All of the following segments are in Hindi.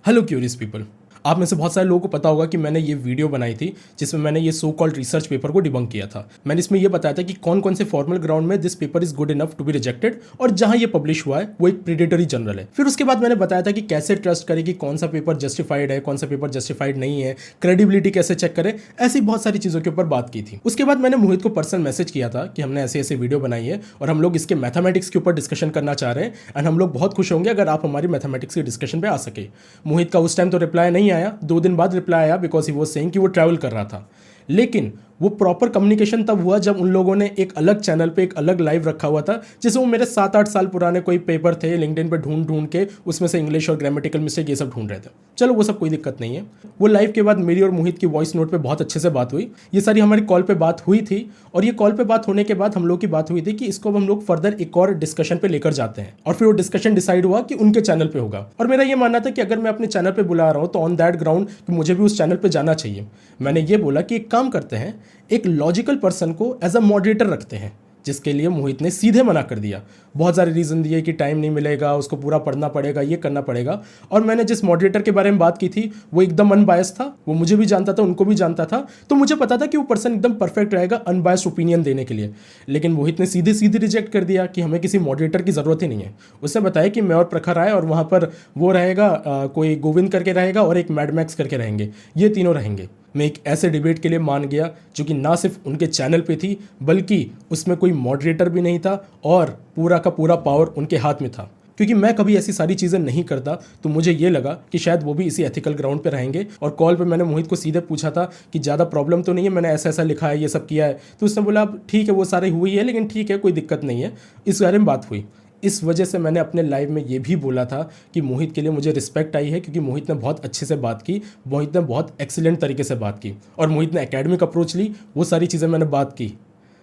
Hello curious people. आप में से बहुत सारे लोगों को पता होगा कि मैंने ये वीडियो बनाई थी जिसमें मैंने ये सो कॉल्ड रिसर्च पेपर को डिबंक किया था। मैंने इसमें ये बताया था कि कौन कौन से फॉर्मल ग्राउंड में this paper is good enough to be rejected और जहां ये पब्लिश हुआ है वो एक प्रीडेटरी जर्नल है। फिर उसके बाद मैंने बताया था कि कैसे ट्रस्ट करें कि कौन सा पेपर जस्टिफाइड है, कौन सा पेपर जस्टिफाइड नहीं है, क्रेडिबिलिटी कैसे चेक करें, ऐसी बहुत सारी चीज़ों के ऊपर बात की थी। उसके बाद मैंने मोहित को पर्सनल मैसेज किया था कि हमने ऐसे ऐसे वीडियो बनाई है और हम लोग इसके मैथमेटिक्स के ऊपर डिस्कशन करना चाह रहे हैं एंड हम लोग बहुत खुश होंगे अगर आप हमारी मैथमेटिक्स की डिस्कशन पे आ सके। मोहित का उस टाइम तो रिप्लाई नहीं आया, 2 दिन बाद रिप्लाई आया बिकॉज ही वो सेइंग कि वो ट्रैवल कर रहा था। लेकिन वो प्रॉपर कम्युनिकेशन तब हुआ जब उन लोगों ने एक अलग चैनल पे एक अलग लाइव रखा हुआ था जिसमें वो मेरे 7-8 साल पुराने कोई पेपर थे लिंक्डइन पे ढूंढ ढूंढ के उसमें से इंग्लिश और ग्रामेटिकल मिस्टेक ये सब ढूंढ रहे थे। चलो वो सब कोई दिक्कत नहीं है। वो लाइव के बाद मेरी और मोहित की वॉइस नोट पे बहुत अच्छे से बात हुई। ये सारी हमारी कॉल पे बात हुई थी और ये कॉल पे बात होने के बाद हम लोग की बात हुई थी कि इसको हम लोग फर्दर एक और डिस्कशन पे लेकर जाते हैं और फिर वो डिस्कशन डिसाइड हुआ कि उनके चैनल पे होगा। और मेरा ये मानना था कि अगर मैं अपने चैनल पे बुला रहा हूँ तो ऑन दैट ग्राउंड मुझे भी उस चैनल पे जाना चाहिए। मैंने ये बोला कि एक काम करते हैं, एक लॉजिकल पर्सन को एज अ मॉडरेटर रखते हैं, जिसके लिए मोहित ने सीधे मना कर दिया। बहुत सारे रीज़न दिए कि टाइम नहीं मिलेगा, उसको पूरा पढ़ना पड़ेगा, ये करना पड़ेगा। और मैंने जिस मॉडरेटर के बारे में बात की थी वो एकदम अनबायस्ड था, वो मुझे भी जानता था, उनको भी जानता था, तो मुझे पता था कि वो पर्सन एकदम परफेक्ट रहेगा अनबायस्ड ओपिनियन देने के लिए। लेकिन मोहित ने सीधे सीधे रिजेक्ट कर दिया कि हमें किसी मॉडरेटर की ज़रूरत ही नहीं है। उसने बताया कि मैं और प्रखर आए और वहाँ पर वो रहेगा, कोई गोविंद करके रहेगा और एक मैडमैक्स करके रहेंगे, ये तीनों रहेंगे। मैं एक ऐसे डिबेट के लिए मान गया जो कि ना सिर्फ उनके चैनल पे थी बल्कि उसमें कोई मॉडरेटर भी नहीं था और पूरा का पूरा पावर उनके हाथ में था। क्योंकि मैं कभी ऐसी सारी चीज़ें नहीं करता तो मुझे ये लगा कि शायद वो भी इसी एथिकल ग्राउंड पे रहेंगे। और कॉल पे मैंने मोहित को सीधे पूछा था कि ज़्यादा प्रॉब्लम तो नहीं है, मैंने ऐसा ऐसा लिखा है, ये सब किया है। तो उसने बोला ठीक है वो सारी हुई है लेकिन ठीक है कोई दिक्कत नहीं है। इस बारे में बात हुई। इस वजह से मैंने अपने लाइव में ये भी बोला था कि मोहित के लिए मुझे रिस्पेक्ट आई है क्योंकि मोहित ने बहुत अच्छे से बात की, मोहित ने बहुत एक्सीलेंट तरीके से बात की और मोहित ने एकेडमिक अप्रोच ली, वो सारी चीज़ें मैंने बात की।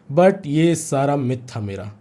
बट ये सारा मिथ था मेरा,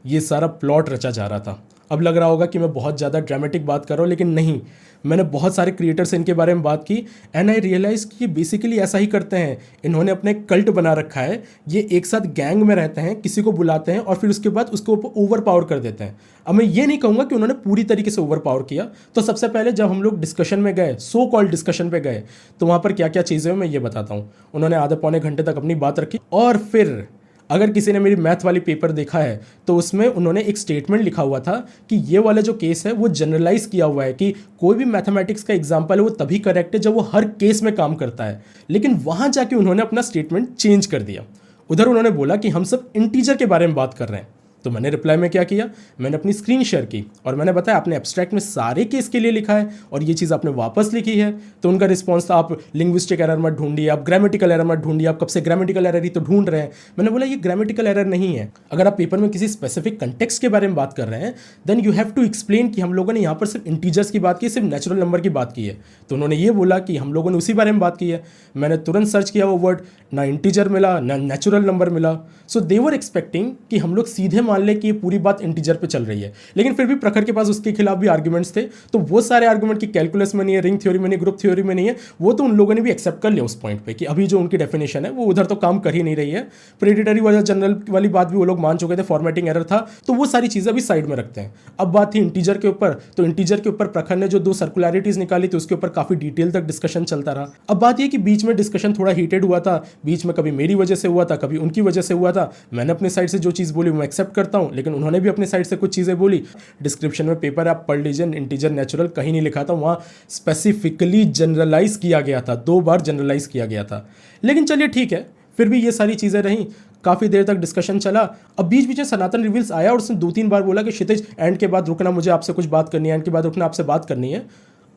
ये सारा प्लॉट रचा जा रहा था। अब लग रहा होगा कि मैं बहुत ज़्यादा ड्रामेटिक बात कर रहा हूँ, लेकिन नहीं, मैंने बहुत सारे क्रिएटर से इनके बारे में बात की एंड आई रियलाइज़ कि ये बेसिकली ऐसा ही करते हैं। इन्होंने अपने कल्ट बना रखा है, ये एक साथ गैंग में रहते हैं, किसी को बुलाते हैं और फिर उसके बाद उसको ओवर पावर कर देते हैं। अब मैं ये नहीं कहूँगा कि उन्होंने पूरी तरीके से ओवर पावर किया। तो सबसे पहले जब हम लोग डिस्कशन में गए, सो कॉल्ड डिस्कशन पे गए, तो वहाँ पर क्या क्या चीज़ें हैं मैं ये बताता हूँ। उन्होंने आधे पौने घंटे तक अपनी बात रखी और फिर अगर किसी ने मेरी मैथ वाली पेपर देखा है तो उसमें उन्होंने एक स्टेटमेंट लिखा हुआ था कि ये वाला जो केस है वो जनरलाइज किया हुआ है कि कोई भी मैथमेटिक्स का एग्जाम्पल है वो तभी करेक्ट है जब वो हर केस में काम करता है। लेकिन वहाँ जाके उन्होंने अपना स्टेटमेंट चेंज कर दिया। उधर उन्होंने बोला कि हम सब इंटीजर के बारे में बात कर रहे हैं। तो मैंने रिप्लाई में क्या किया, मैंने अपनी स्क्रीन शेयर की और मैंने बताया आपने एब्स्ट्रैक्ट में सारे केस के लिए लिखा है और ये चीज़ आपने वापस लिखी है। तो उनका रिस्पॉन्स था आप लिंग्विस्टिक एरर मत ढूंढिए, आप ग्रामेटिकल एरर मत ढूंढिए, आप कब से ग्रामेटिकल एरर ही तो ढूंढ रहे हैं। मैंने बोला ये ग्रामेटिकल एरर नहीं है। अगर आप पेपर में किसी स्पेसिफिक कंटेक्स्ट के बारे में बात कर रहे हैं then you have to explain कि हम लोगों ने यहाँ पर सिर्फ इंटीजर्स की बात की, सिर्फ नेचुरल नंबर की बात की है। तो उन्होंने ये बोला कि हम लोगों ने उसी बारे में बात की है। मैंने तुरंत सर्च किया वो वर्ड, ना इंटीजर मिला ना नेचुरल नंबर मिला। सो दे वर एक्सपेक्टिंग कि हम लोग सीधे मान लें कि ये पूरी बात इंटीजर पे चल रही है। लेकिन फिर भी प्रखर के पास उसके खिलाफ भी आर्गुमेंट्स थे। तो वो सारे आर्गुमेंट की कैलकुलस में नहीं है, रिंग थ्योरी में नहीं, ग्रुप थ्योरी में नहीं है, वो तो उन लोगों ने भी एक्सेप्ट कर लिया उस पॉइंट पे कि अभी जो उनकी डेफिनेशन है वो उधर तो काम कर ही नहीं रही है। प्रेडिटरी वाला जनरल वाली बात भी वो लोग मान चुके थे, फॉर्मेटिंग एरर था, तो वो सारी चीज़ें अभी साइड में रखते हैं। अब बात थी इंटीजर के ऊपर। तो इंटीजर के ऊपर प्रखर ने जो 2 सर्कुलरिटीज निकाली थी उसके ऊपर काफ़ी डिटेल तक डिस्कशन चलता रहा। अब बात ये कि बीच में डिस्कशन थोड़ा हीटेड हुआ था, बीच में कभी मेरी वजह से हुआ था, कभी उनकी वजह से हुआ था। मैंने अपनी साइड से जो चीज़ बोली मैं एक्सेप्ट करता हूँ, लेकिन उन्होंने भी अपनी साइड से कुछ चीज़ें बोली। डिस्क्रिप्शन में पेपर आप पढ़ लीजिए, इंटीजर नेचुरल कहीं नहीं लिखा था, वहाँ स्पेसिफिकली जनरलाइज किया गया था, 2 बार जनरलाइज किया गया था। लेकिन चलिए ठीक है, फिर भी ये सारी चीज़ें रहीं, काफ़ी देर तक डिस्कशन चला। अब बीच बीच में सनातन रिवील्स आया और उसने 2-3 बार बोला कि क्षितिज एंड के बाद रुकना, मुझे आपसे कुछ बात करनी है, एंड के बाद रुकना, आपसे बात करनी है।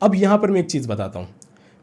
अब यहाँ पर मैं एक चीज़ बताता हूँ।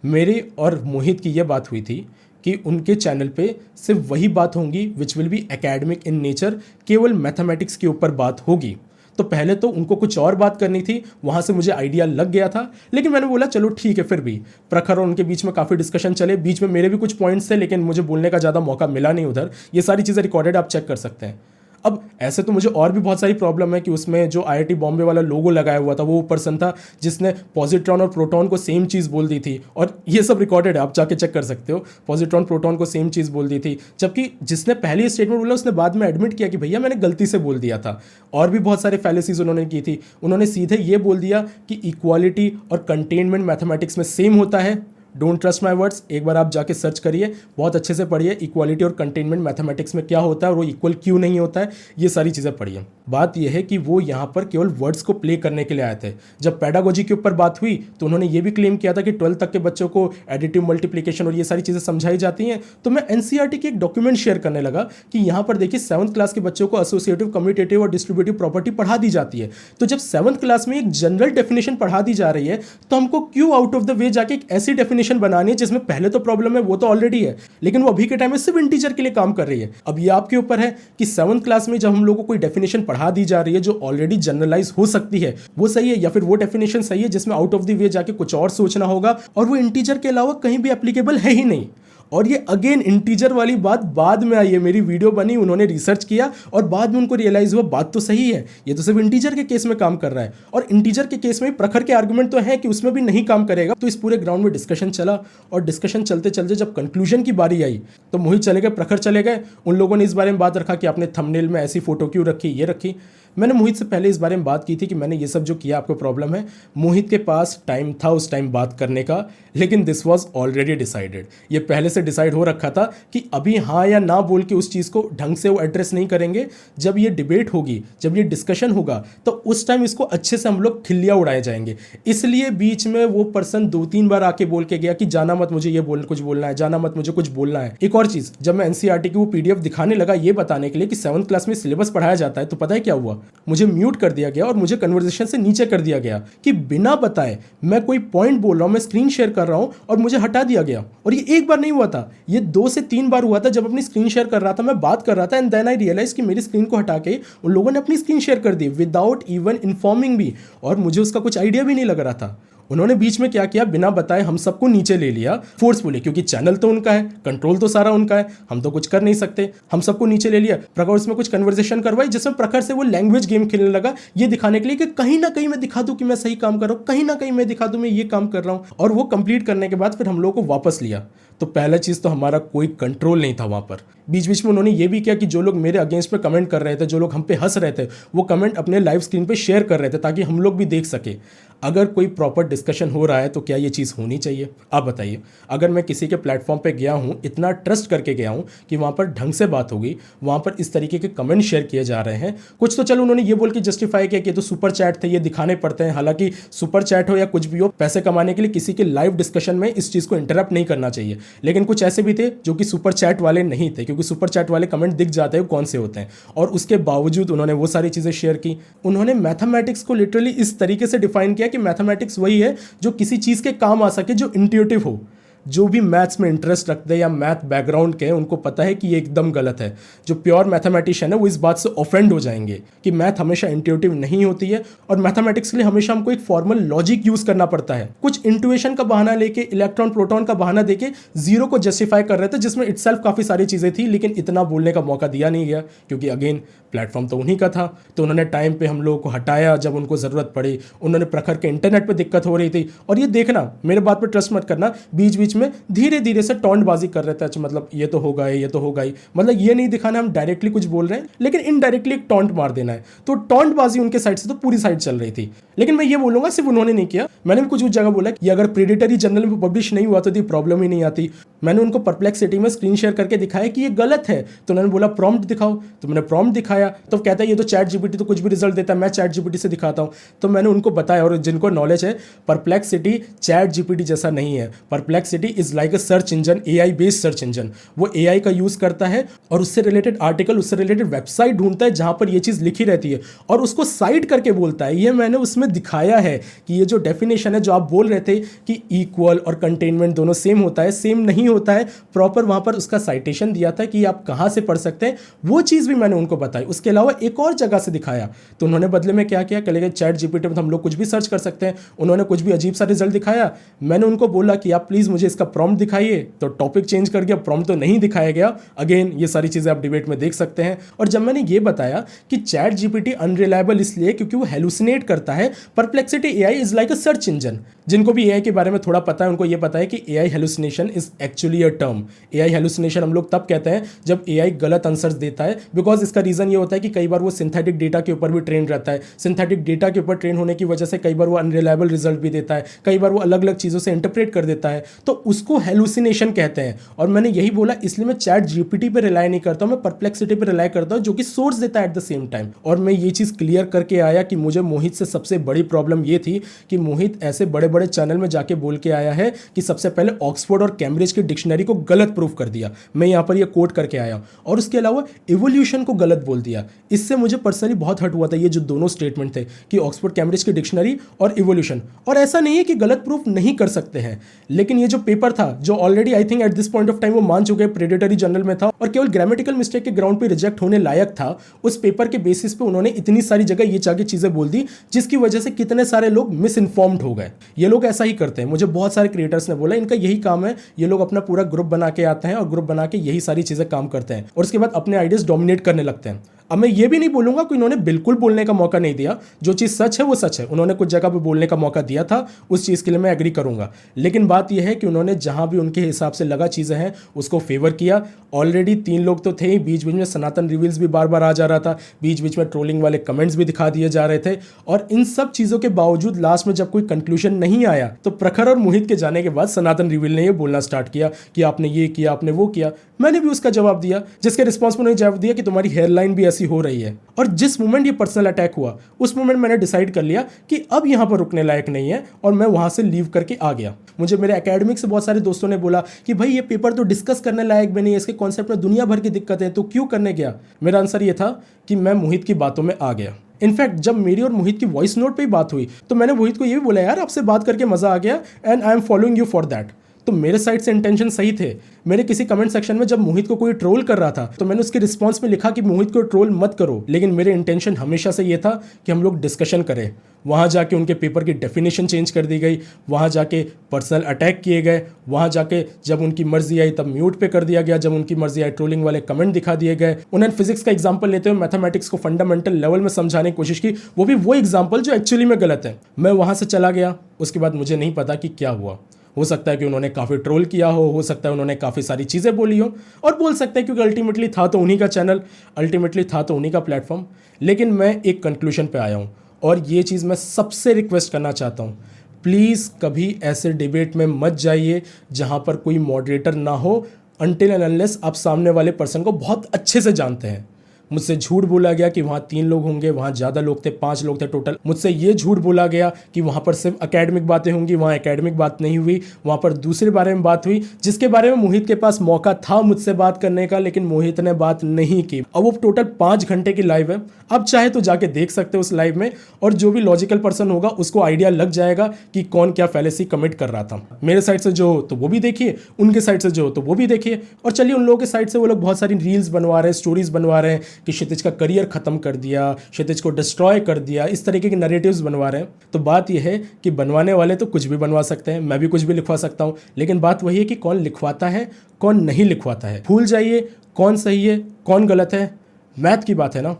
मेरे और मोहित की यह बात हुई थी कि उनके चैनल पे सिर्फ वही बात होंगी which will be academic in nature, केवल मैथमेटिक्स के ऊपर बात होगी। तो पहले तो उनको कुछ और बात करनी थी, वहाँ से मुझे आइडिया लग गया था। लेकिन मैंने बोला चलो ठीक है। फिर भी प्रखर और उनके बीच में काफ़ी डिस्कशन चले, बीच में मेरे भी कुछ पॉइंट्स थे लेकिन मुझे बोलने का ज़्यादा मौका मिला नहीं उधर। ये सारी चीज़ें रिकॉर्डेड आप चेक कर सकते हैं। अब ऐसे तो मुझे और भी बहुत सारी प्रॉब्लम है कि उसमें जो IIT बॉम्बे वाला लोगो लगाया हुआ था वो पर्सन था जिसने पॉजिट्रॉन और प्रोटॉन को सेम चीज़ बोल दी थी, और ये सब रिकॉर्डेड है, आप जाके चेक कर सकते हो। पॉजिट्रॉन प्रोटॉन को सेम चीज़ बोल दी थी, जबकि जिसने पहली स्टेटमेंट बोला उसने बाद में एडमिट किया कि भैया मैंने गलती से बोल दिया था। और भी बहुत सारे फैलेसीज उन्होंने की थी। उन्होंने सीधे ये बोल दिया कि इक्वालिटी और कंटेनमेंट मैथमेटिक्स में सेम होता है। डोंट ट्रस्ट माई वर्ड्स, एक बार आप जाके सर्च करिए, बहुत अच्छे से पढ़िए इक्वालिटी और कंटेनमेंट मैथमेटिक्स में क्या होता है और वो इक्वल क्यों नहीं होता है, ये सारी चीज़ें पढ़िए। बात यह है कि वो यहाँ पर केवल वर्ड्स को प्ले करने के लिए आए थे। जब पेडागोजी के ऊपर बात हुई तो उन्होंने ये भी क्लेम किया था कि 12th तक के बच्चों को एडिटिव मल्टीप्लिकेशन और ये सारी चीज़ें समझाई जाती हैं। तो मैं NCERT की एक डॉक्यूमेंट शेयर करने लगा कि यहाँ पर देखिए 7th क्लास के बच्चों को एसोसिएटिव, कम्यूटेटिव और डिस्ट्रीब्यूटिव प्रॉपर्टी पढ़ा दी जाती है। तो जब 7th क्लास में एक जनरल डेफिनेशन पढ़ा दी जा रही है तो हमको क्यों आउट ऑफ द वे जाके एक ऐसी डेफिनेशन बनानी है जिसमें पहले तो प्रॉब्लम है, वो तो ऑलरेडी है, लेकिन वो अभी के टाइम में सिर्फ इंटीजर के लिए काम कर रही है। अब ये आपके ऊपर है कि 7th क्लास में जब हम लोगों को कोई डेफिनेशन पढ़ा दी जा रही है जो ऑलरेडी जनरलाइज हो सकती है, वो सही है, या फिर वो डेफिनेशन सही है जिसमें आउट ऑफ द वे जाके कुछ और सोचना होगा और वो इंटीजर के अलावा कहीं भी एप्लीकेबल है ही नहीं। और ये अगेन इंटीजर वाली बात बाद में आई है, मेरी वीडियो बनी, उन्होंने रिसर्च किया और बाद में उनको रियलाइज हुआ बात तो सही है, ये तो सिर्फ इंटीजर के केस में काम कर रहा है। और इंटीजर के केस में प्रखर के आर्गुमेंट तो है कि उसमें भी नहीं काम करेगा। तो इस पूरे ग्राउंड में डिस्कशन चला और डिस्कशन चलते चलते जब कंक्लूजन की बारी आई तो मोहित चले गए, प्रखर चले गए। उन लोगों ने इस बारे में बात रखा कि आपने थंबनेल में ऐसी फोटो क्यों रखी, ये रखी। मैंने मोहित से पहले इस बारे में बात की थी कि मैंने ये सब जो किया आपको प्रॉब्लम है। मोहित के पास टाइम था उस टाइम बात करने का, लेकिन दिस वाज ऑलरेडी डिसाइडेड। ये पहले से डिसाइड हो रखा था कि अभी हाँ या ना बोल के उस चीज़ को ढंग से वो एड्रेस नहीं करेंगे। जब ये डिबेट होगी, जब ये डिस्कशन होगा, तो उस टाइम इसको अच्छे से हम लोग खिल्लियाँ उड़ाए जाएंगे। इसलिए बीच में वो पर्सन 2-3 बार आके बोल के गया कि जाना मत, मुझे ये कुछ बोलना है, जाना मत, मुझे कुछ बोलना है। एक और चीज़, जब मैं NCERT की वो PDF दिखाने लगा ये बताने के लिए कि 7th क्लास में सिलेबस पढ़ाया जाता है, तो पता है क्या हुआ? मुझे म्यूट कर दिया गया और मुझे कन्वर्सेशन से नीचे कर दिया गया कि बिना बताए मैं कोई पॉइंट बोल रहा हूं, मैं स्क्रीन शेयर कर रहा हूं और मुझे हटा दिया गया। और ये एक बार नहीं हुआ था, ये 2 से 3 बार हुआ था। जब अपनी स्क्रीन शेयर कर रहा था, मैं बात कर रहा था, एंड देन आई रियलाइज कि मेरी स्क्रीन को हटा के उन लोगों ने अपनी स्क्रीन शेयर कर दी विदाउट इवन इन्फॉर्मिंग मी, और मुझे उसका कुछ आइडिया भी नहीं लग रहा था। उन्होंने बीच में क्या किया, बिना बताए हम सबको नीचे ले लिया फोर्सफुली, क्योंकि चैनल तो उनका है, कंट्रोल तो सारा उनका है, हम तो कुछ कर नहीं सकते। हम सबको नीचे ले लिया, प्रखर उसमें कुछ कन्वर्सेशन करवाई जिसमें प्रखर से वो लैंग्वेज गेम खेलने लगा, ये दिखाने के लिए कि कहीं ना कहीं मैं दिखा दूं कि मैं सही काम कर रहा हूं, कहीं ना कहीं मैं दिखा दूं मैं ये काम कर रहा हूं। और वो कंप्लीट करने के बाद फिर हम लोगों को वापस लिया। तो पहला चीज़ तो हमारा कोई कंट्रोल नहीं था वहाँ पर। बीच बीच में उन्होंने ये भी किया कि जो लोग मेरे अगेंस्ट में कमेंट कर रहे थे, जो लोग हम पे हंस रहे थे, वो कमेंट अपने लाइव स्क्रीन पे शेयर कर रहे थे ताकि हम लोग भी देख सके। अगर कोई प्रॉपर डिस्कशन हो रहा है तो क्या ये चीज़ होनी चाहिए? आप बताइए। अगर मैं किसी के प्लेटफॉर्म पे गया हूँ, इतना ट्रस्ट करके गया हूँ कि वहाँ पर ढंग से बात होगी, वहाँ पर इस तरीके के कमेंट शेयर किए जा रहे हैं, कुछ तो चलो उन्होंने ये बोल के जस्टिफाई किया कि ये तो सुपर चैट थे, ये दिखाने पड़ते हैं। हालांकि सुपर चैट हो या कुछ भी हो, पैसे कमाने के लिए किसी के लाइव डिस्कशन में इस चीज़ को इंटरप्ट नहीं करना चाहिए। लेकिन कुछ ऐसे भी थे जो कि सुपर चैट वाले नहीं थे, क्योंकि सुपर चैट वाले कमेंट दिख जाते हैं कौन से होते हैं, और उसके बावजूद उन्होंने वो सारी चीज़ें शेयर की। उन्होंने मैथमेटिक्स को लिटरली इस तरीके से डिफाइन किया कि मैथमेटिक्स वही है जो किसी चीज़ के काम आ सके, जो इंट्यूटिव हो। जो भी मैथ्स में इंटरेस्ट रखते हैं या मैथ बैकग्राउंड के हैं, उनको पता है कि ये एकदम गलत है। जो प्योर मैथमेटिशियन है वो इस बात से ऑफेंड हो जाएंगे कि मैथ हमेशा इंट्यूटिव नहीं होती है, और मैथमेटिक्स के लिए हमेशा हमको एक फॉर्मल लॉजिक यूज करना पड़ता है। कुछ इंट्यूएशन का बहाना लेके, इलेक्ट्रॉन प्रोटॉन का बहाना देके जीरो को जस्टिफाई कर रहे थे, जिसमें इटसेल्फ काफ़ी सारी चीज़ें थी, लेकिन इतना बोलने का मौका दिया नहीं गया, क्योंकि अगेन प्लेटफॉर्म तो उन्हीं का था। तो उन्होंने टाइम पे हम लोगों को हटाया जब उनको ज़रूरत पड़ी। उन्होंने प्रखर के इंटरनेट पे दिक्कत हो रही थी, और ये देखना, मेरे बात पे ट्रस्ट मत करना, बीच बीच में धीरे धीरे से टॉन्टबाजी कर रहे थे। अच्छा, मतलब ये तो होगा ही, ये तो होगा ही, मतलब ये नहीं दिखाना हम डायरेक्टली कुछ बोल रहे हैं, लेकिन इनडायरेक्टली एक टॉन्ट मार देना है। तो टॉन्टबाजी उनके साइड से तो पूरी साइड चल रही थी। लेकिन मैं ये बोलूंगा सिर्फ उन्होंने नहीं किया, मैंने भी कुछ उस जगह बोला कि अगर प्रेडिटरी जर्नल में पब्लिश नहीं हुआ तो प्रॉब्लम ही नहीं आती। मैंने उनको परप्लेक्सिटी में स्क्रीन शेयर करके दिखाया कि ये गलत है, तो उन्होंने बोला प्रॉम्प्ट दिखाओ, तो मैंने प्रॉम्प्ट दिखाया, तो कहता है ये तो चैट जीपीटी तो कुछ भी रिजल्ट देता है, मैं चैट जीपीटी से दिखाता हूँ। तो मैंने उनको बताया, और जिनको नॉलेज है, परप्लेक्सिटी चैट जीपीटी जैसा नहीं है। Perplexity is like a search engine, AI based search engine. वो AI का यूज करता है और उससे रिलेटेड आर्टिकल, उससे रिलेटेड वेबसाइट ढूंढता है जहां पर ये चीज लिखी रहती है, और उसको साइड करके बोलता है। ये मैंने उसमें दिखाया है कि ये जो डेफिनेशन है, जो आप बोल रहे थे कि इक्वल और कंटेनमेंट दोनों सेम होता है, सेम नहीं होता है, प्रॉपर वहां पर उसका साइटेशन दिया था कि आप कहां से पढ़ सकते हैं, वो चीज़ भी मैंने उनको बताई। उसके अलावा एक और जगह से दिखाया, तो उन्होंने बदले में क्या किया, कह चैट जीपीटी में हम लोग कुछ भी सर्च कर सकते हैं, उन्होंने कुछ भी अजीब सा रिजल्ट दिखाया। मैंने उनको बोला कि आप प्लीज़ मुझे इसका प्रॉम्प्ट दिखाइए, तो टॉपिक चेंज कर गया, प्रॉम्प्ट तो नहीं दिखाया गया। अगेन ये सारी चीज़ें आप डिबेट में देख सकते हैं। और जब मैंने ये बताया कि चैट जीपीटी अनरिलायबल इसलिए क्योंकि वो हेलुसिनेट करता है, perplexity AI is like a search engine. जिनको भी एआई के बारे में थोड़ा पता है उनको ये पता है कि AI hallucination is actually a term. AI hallucination हम लोग तब कहते हैं जब एआई गलत आंसर्स देता है, बिकॉज इसका रीजन ये होता है कि कई बार वो सिंथेटिक डेटा के ऊपर भी ट्रेन रहता है। सिंथेटिक डेटा के ऊपर ट्रेन होने की वजह से कई बार वो अनरिलायबल रिजल्ट भी देता है, कई बार वो अलग अलग चीज़ों से इंटरप्रेट कर देता है, तो उसको हेलुसिनेशन कहते हैं। और मैंने यही बोला, इसलिए मैं चैट जीपीटी पे रिलाई नहीं करता हूं, मैं परप्लेक्सिटी पे रिलाई करता हूं जो कि सोर्स देता है एट द सेम टाइम। और मैं ये चीज़ क्लियर करके आया कि मुझे मोहित से सबसे बड़ी प्रॉब्लम ये थी कि मोहित ऐसे बड़े बड़े चैनल में जाके बोल के आया है कि सबसे पहले ऑक्सफोर्ड और कैम्ब्रिज की डिक्शनरी को गलत प्रूफ कर दिया। मैं यहां पर ये कोट करके आया, और उसके अलावा इवोल्यूशन को गलत बोल दिया। इससे मुझे पर्सनली बहुत हर्ट हुआ था, ये जो दोनों स्टेटमेंट थे कि ऑक्सफोर्ड कैम्ब्रिज की डिक्शनरी और इवोल्यूशन। और ऐसा नहीं है कि गलत प्रूफ नहीं कर सकते हैं, लेकिन ये जो पेपर था जो already I think at this point of time वो मान चुके प्रेडेटरी जर्नल में था और केवल ग्रामेटिकल मिस्टेक के ग्राउंड पे रिजेक्ट होने लायक था, उस पेपर के बेसिस पे उन्होंने इतनी सारी जगह ये जाके चीजें बोल दी जिसकी वजह से कितने सारे लोग मिस इन्फॉर्म्ड हो गए। ये लोग ऐसा ही करते हैं, मुझे बहुत सारे क्रिएटर्स ने बोला इनका यही काम है, ये लोग अपना पूरा ग्रुप बना के आते हैं और ग्रुप बना के यही सारी चीजें काम करते हैं और उसके बाद अपने आइडियाज डोमिनेट करने लगते हैं। अब मैं ये भी नहीं बोलूंगा कि इन्होंने बिल्कुल बोलने का मौका नहीं दिया, जो चीज़ सच है वो सच है, उन्होंने कुछ जगह पे बोलने का मौका दिया था, उस चीज़ के लिए मैं एग्री करूंगा। लेकिन बात यह है कि उन्होंने जहां भी उनके हिसाब से लगा चीज़ें हैं उसको फेवर किया। ऑलरेडी 3 लोग तो थे ही, बीच बीच में सनातन रिवील्स भी बार बार आ जा रहा था, बीच बीच में ट्रोलिंग वाले कमेंट्स भी दिखा दिए जा रहे थे, और इन सब चीज़ों के बावजूद लास्ट में जब कोई कंक्लूजन नहीं आया तो प्रखर और मोहित के जाने के बाद सनातन रिवील ने ये बोलना स्टार्ट किया कि आपने ये किया, आपने वो किया। मैंने भी उसका जवाब दिया, जिसके रिस्पॉन्स में उन्होंने जवाब दिया कि तुम्हारी हेयरलाइन भी ऐसी हो रही है। और जिस मोमेंट ये पर्सनल अटैक हुआ उस मोमेंट मैंने डिसाइड कर लिया कि अब यहां पर रुकने लायक नहीं है, और मैं वहां से लीव करके आ गया। मुझे मेरे एकेडमिक से बहुत सारे दोस्तों ने बोला कि भाई ये पेपर तो डिस्कस करने लायक भी नहीं है, इसके कॉन्सेप्ट में दुनिया भर की दिक्कतें हैं, तो क्यों करने गया। मेरा आंसर ये था कि मैं मोहित की बातों में आ गया। इनफैक्ट जब मेरी और मोहित की वॉइस नोट पे ही बात हुई तो मैंने मोहित को ये भी बोला, यार आपसे बात करके मजा आ गया and I am following you for that. तो मेरे साइड से इंटेंशन सही थे। मेरे किसी कमेंट सेक्शन में जब मोहित को कोई ट्रोल कर रहा था तो मैंने उसके रिस्पांस में लिखा कि मोहित को ट्रोल मत करो, लेकिन मेरे इंटेंशन हमेशा से ये था कि हम लोग डिस्कशन करें। वहाँ जाके उनके पेपर की डेफिनेशन चेंज कर दी गई, वहाँ जाके पर्सनल अटैक किए गए, वहाँ जाके जब उनकी मर्जी आई तब म्यूट पे कर दिया गया, जब उनकी मर्जी आई ट्रोलिंग वाले कमेंट दिखा दिए गए। उन्होंने फिजिक्स का एग्जाम्पल लेते हुए मैथमेटिक्स को फंडामेंटल लेवल में समझाने की कोशिश की, वो भी वो एग्जाम्पल जो एक्चुअली में गलत है। मैं वहाँ से चला गया, उसके बाद मुझे नहीं पता कि क्या हुआ। हो सकता है कि उन्होंने काफ़ी ट्रोल किया हो सकता है उन्होंने काफ़ी सारी चीज़ें बोली हो, और बोल सकते हैं क्योंकि अल्टीमेटली था तो उन्हीं का चैनल, अल्टीमेटली था तो उन्हीं का प्लेटफॉर्म। लेकिन मैं एक कंक्लूजन पे आया हूँ, और ये चीज़ मैं सबसे रिक्वेस्ट करना चाहता हूँ, प्लीज़ कभी ऐसे डिबेट में मत जाइए जहाँ पर कोई मॉडरेटर ना हो, अनटिल एंड अनलेस आप सामने वाले पर्सन को बहुत अच्छे से जानते हैं। मुझसे झूठ बोला गया कि वहाँ 3 लोग होंगे, वहाँ ज़्यादा लोग थे, 5 लोग थे टोटल। मुझसे ये झूठ बोला गया कि वहाँ पर सिर्फ एकेडमिक बातें होंगी, वहाँ एकेडमिक बात नहीं हुई, वहाँ पर दूसरे बारे में बात हुई जिसके बारे में मोहित के पास मौका था मुझसे बात करने का, लेकिन मोहित ने बात नहीं की। अब वो टोटल 5 घंटे की लाइव है, अब चाहे तो जाके देख सकते हो उस लाइव में, और जो भी लॉजिकल पर्सन होगा उसको आइडिया लग जाएगा कि कौन क्या फैलेसी कमिट कर रहा था। मेरे साइड से जो हो तो वो भी देखिए, उनके साइड से जो हो तो वो भी देखिए, और चलिए उन लोगों के साइड से वो लोग बहुत सारी रील्स बनवा रहे हैं, स्टोरीज बनवा रहे हैं कि क्षितिज का करियर खत्म कर दिया, क्षितिज को डिस्ट्रॉय कर दिया, इस तरीके के नैरेटिव्स बनवा रहे हैं। तो बात यह है कि बनवाने वाले तो कुछ भी बनवा सकते हैं, मैं भी कुछ भी लिखवा सकता हूं, लेकिन बात वही है कि कौन लिखवाता है कौन नहीं लिखवाता है। भूल जाइए कौन सही है कौन गलत है, मैथ की बात है ना,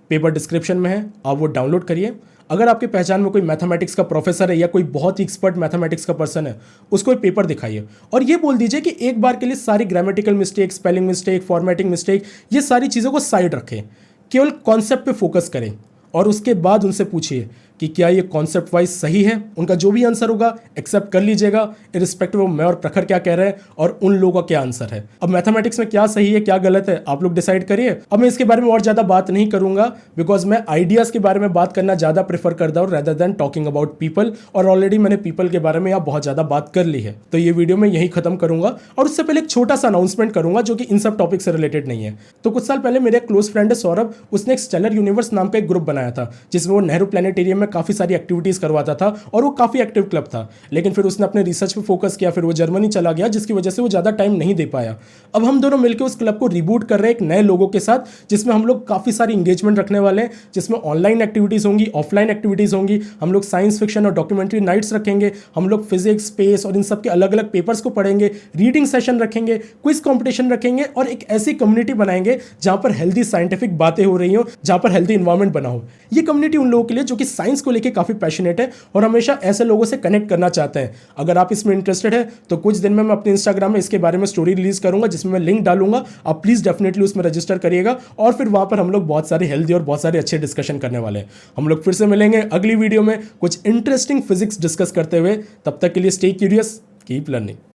पेपर डिस्क्रिप्शन में है, आप वो डाउनलोड करिए। अगर आपके पहचान में कोई मैथमेटिक्स का प्रोफेसर है या कोई बहुत ही एक्सपर्ट मैथमेटिक्स का पर्सन है, उसको एक पेपर दिखाइए और ये बोल दीजिए कि एक बार के लिए सारी grammatical mistake, spelling mistake, formatting mistake, ये सारी चीज़ों को साइड रखें, केवल कॉन्सेप्ट पे फोकस करें, और उसके बाद उनसे पूछिए कि क्या ये कॉन्सेप्ट वाइज सही है। उनका जो भी आंसर होगा एक्सेप्ट कर लीजिएगा, इरिस्पेक्टिव ऑफ मैं और प्रखर क्या कह रहे हैं और उन लोगों का क्या आंसर है। अब मैथमेटिक्स में क्या सही है क्या गलत है आप लोग डिसाइड करिए। अब मैं इसके बारे में और ज़्यादा बात नहीं करूंगा, बिकॉज मैं आइडियाज़ के बारे में बात करना ज़्यादा प्रेफर करता हूँ rather than talking about people, और ऑलरेडी मैंने पीपल के बारे में यहाँ बहुत ज़्यादा बात कर ली है। तो ये वीडियो मैं यहीं खत्म करूंगा, और उससे पहले एक छोटा सा अनाउंसमेंट करूंगा जो कि इन सब टॉपिक से रिलेटेड नहीं है। तो कुछ साल पहले मेरे क्लोज फ्रेंड है सौरभ, उसने एक स्टेलर यूनिवर्स नाम का एक ग्रुप बनाया था जिसमें वो नेहरू प्लानिटेरियम में काफ़ी सारी एक्टिविटीज़ करवाता था और वो काफ़ी एक्टिव क्लब था। लेकिन फिर उसने अपने रिसर्च पे फोकस किया, फिर वो जर्मनी चला गया, जिसकी वजह से वो ज़्यादा टाइम नहीं दे पाया। अब हम दोनों मिलकर उस क्लब को रिबूट कर रहे हैं एक नए लोगों के साथ, जिसमें हम लोग काफ़ी सारी इंगेजमेंट रखने वाले हैं, जिसमें ऑनलाइन एक्टिविटीज़ होंगी, ऑफलाइन एक्टिविटीज़ होंगी। हम लोग साइंस फिक्शन और डॉक्यूमेंट्री नाइट्स रखेंगे, हम लोग फिजिक्स, स्पेस और इन सब के अलग अलग पेपर्स को पढ़ेंगे, रीडिंग सेशन रखेंगे, क्विज कॉम्पिटिशन रखेंगे और एक ऐसी कम्युनिटी बनाएंगे जहां पर हेल्दी साइंटिफिक बातें हो रही हो, जहां पर हेल्दी इन्वायरमेंट बना हो। ये कम्युनिटी उन लोगों के लिए जो कि साइंस को लेकर काफ़ी पैशनेट है और हमेशा ऐसे लोगों से कनेक्ट करना चाहते हैं। अगर आप इसमें इंटरेस्टेड है तो कुछ दिन में मैं अपने इंस्टाग्राम में इसके बारे में स्टोरी रिलीज करूंगा, जिसमें मैं लिंक डालूंगा। आप प्लीज़ डेफिनेटली उसमें रजिस्टर करिएगा और फिर वहां पर हम लोग बहुत सारे हेल्दी और बहुत सारे अच्छे डिस्कशन करने वाले हैं। हम लोग फिर से मिलेंगे अगली वीडियो में कुछ इंटरेस्टिंग फिजिक्स डिस्कस करते हुए। तब तक के लिए स्टे क्यूरियस, कीप लर्निंग।